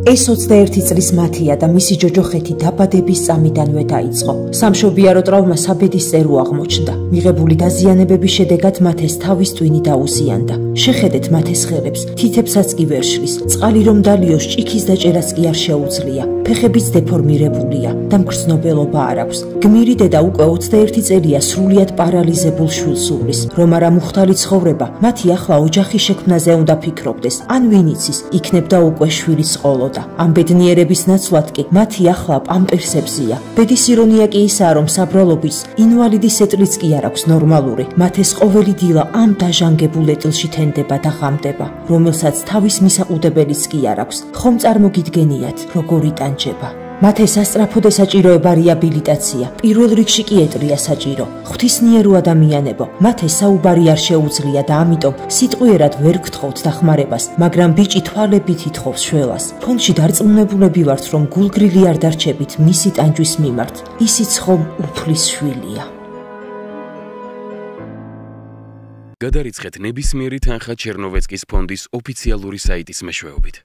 ეს 21 წლის მათია და მისი ჯოჯოხეთი დაბადების წამიდანვე დაიწყო. სამშობიარო ტრავმა საბედისწერო აღმოჩნდა. მიღებული დაზიანებების შედეგად მათეს თავის ტვინი დაუზიანდა. შეხედეთ მათეს ხელებს, თითებსაც კი ვერ შლის. წყალი რომ დალიოს, ჭიქის დაჭერაც კი არ შეუძლია. ფეხებიც დეფორმირებულია და მგრძნობელობა არ აქვს. გმირი დედა უკვე 21 წელია სრულიად პარალიზებულ შვილს უვლის. რომ არა მუხტალი ცხოვრება, მათი ახლა ოჯახის შექმნაზე უნდა ფიქრობდეს. ან ვინ იცის, იქნებდა უკვე შვილის ყოლოდა. ამ ბედნიერების ნაცვლად კი მათი ახლა პამპერსებზია. ბედის ირონია კი ისაა, რომ საბრალობის ინვალიდის ეტლიც კი არ აქვს ნორმალური. მათეს ყოველი დილა ამ დაჟანგებულ ეტლში თენდება და ღამდება, რომელსაც თავის მისაყუდებელიც კი არ აქვს. ხომ წარმოგიდგენიათ, როგორ იტანჯება? მათეს ასწრაფოდ ესაჭიროება რეაბილიტაცია. პირველ რიგში კი ეტლია საჭირო. ღვთისმიერო ადამიანებო, მათეს საუბარი არ შეუძლია და ამიტომ სიტყვიერად ვერ გთხოვთ დახმარებას, მაგრამ ბიჭი თვალებით ითხოვს შველას. ფონში დარწმუნებულები ვართ, რომ გულგრილი არ დარჩებით მისი ტანჯვის მიმართ. ისიც ხომ უფლის შვილია. გადარიცხეთ ნებისმიერი თანხა ჩერნოვეცკის ფონდის ოფიციალური საიტის მეშვეობით.